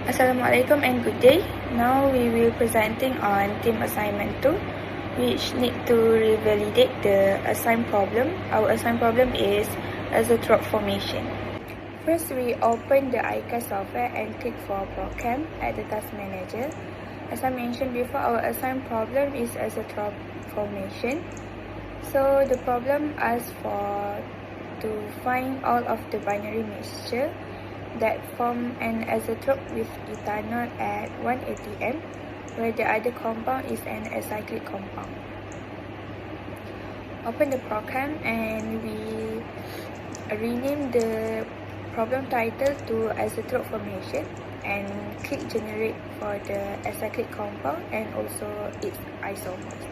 Assalamualaikum and good day. Now we will presenting on team assignment 2, which need to revalidate the assigned problem. Our assigned problem is azeotrope formation. First, we open the iCAD software and click for program at the task manager. As I mentioned before, our assigned problem is azeotrope formation. So the problem asks for to find all of the binary mixture that form an azeotrope with ethanol at 1 atm, where the other compound is an acyclic compound. Open the program and we rename the problem title to azeotrope formation and click generate for the acyclic compound and also its isomers.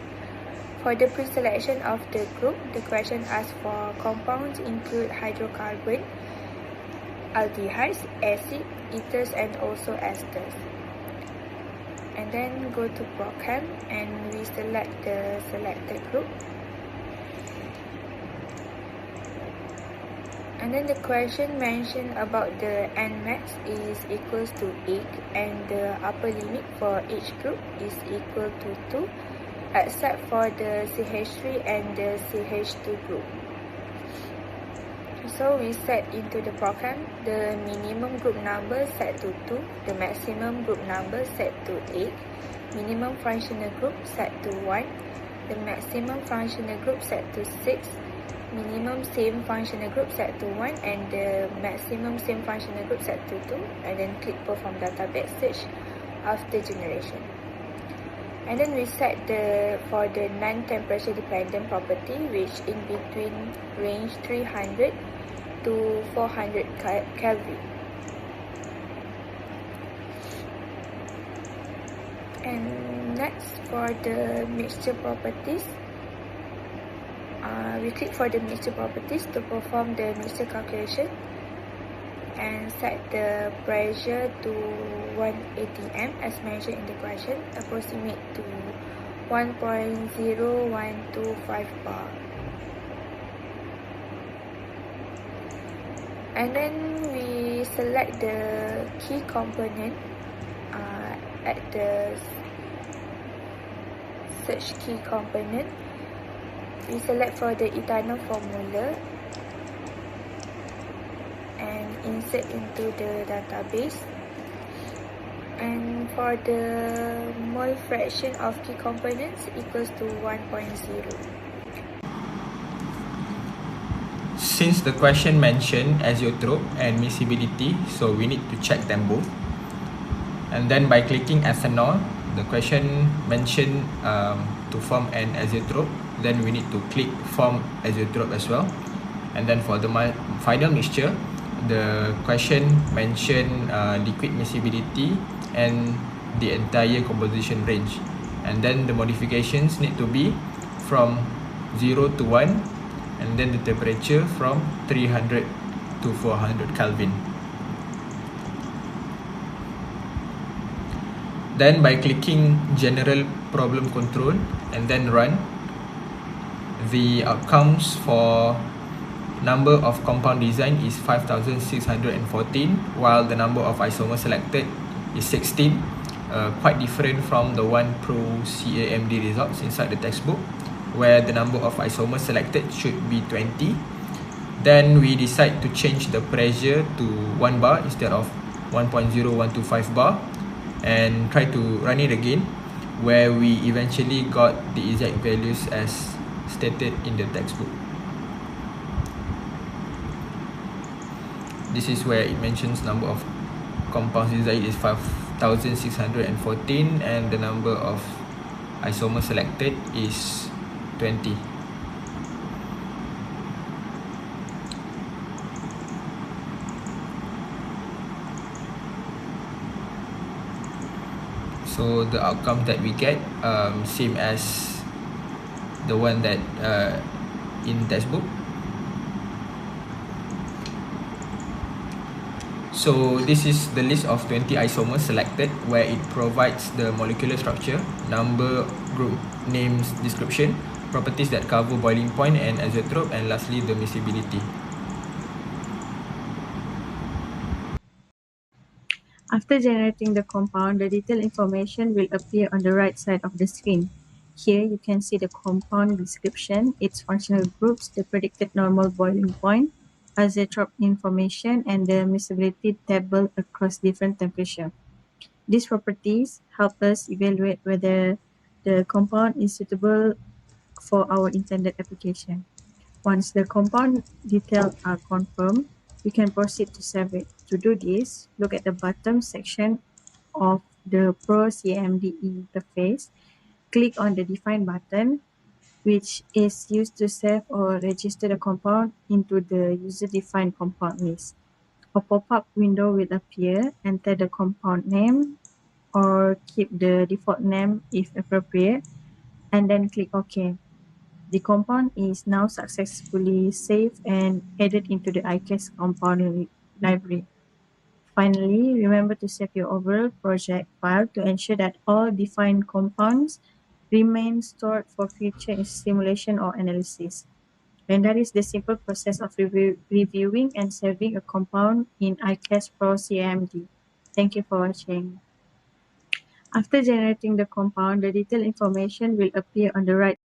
For the pre-selection of the group, the question asks for compounds include hydrocarbon, aldehydes, acid, ethers and also esters. And then go to program and we select the selected group. And then the question mentioned about the Nmax is equals to 8 and the upper limit for each group is equal to 2 except for the CH3 and the CH2 group. So we set into the program the minimum group number set to 2, the maximum group number set to 8, minimum functional group set to 1, the maximum functional group set to 6, minimum same functional group set to 1 and the maximum same functional group set to 2, and then click perform database search after generation. And then we set for the non-temperature dependent property, which in between range 300 to 400 Kelvin. And next, for the mixture properties, we click for the mixture properties to perform the mixture calculation and set the pressure to 1 atm as mentioned in the question, approximate to 1.0125 bar. And then we select the key component at the search key component. We select for the ethanol formula and insert into the database. And for the mole fraction of key components equals to 1.0. Since the question mentioned azeotrope and miscibility, so we need to check them both. And then by clicking ethanol, the question mentioned to form an azeotrope, then we need to click form azeotrope as well. And then for the final mixture, the question mentioned liquid miscibility and the entire composition range. And then the modifications need to be from 0 to 1, and then the temperature from 300 to 400 Kelvin. Then by clicking general problem control and then run, the outcomes for number of compound design is 5,614, while the number of isomers selected is 16, quite different from the one pro CAMD results inside the textbook, where the number of isomers selected should be 20. Then we decide to change the pressure to 1 bar instead of 1.0125 bar and try to run it again, where we eventually got the exact values as stated in the textbook. This is where it mentions number of compounds desired is 5,614 and the number of isomers selected is 20. So the outcome that we get same as the one that in textbook. So this is the list of 20 isomers selected, where it provides the molecular structure, number, group names, description, properties that cover boiling point and azeotrope, and lastly the miscibility. After generating the compound, the detailed information will appear on the right side of the screen. Here you can see the compound description, its functional groups, the predicted normal boiling point, azeotrope information, and the miscibility table across different temperatures. These properties help us evaluate whether the compound is suitable for our intended application. Once the compound details are confirmed, we can proceed to save it. To do this, look at the bottom section of the Pro CMD interface. Click on the Define button, which is used to save or register the compound into the user-defined compound list. A pop-up window will appear. Enter the compound name or keep the default name if appropriate, and then click OK. The compound is now successfully saved and added into the ICAS compound library. Finally, remember to save your overall project file to ensure that all defined compounds remain stored for future simulation or analysis. And that is the simple process of reviewing and saving a compound in ICAS Pro CMD. Thank you for watching. After generating the compound, the detailed information will appear on the right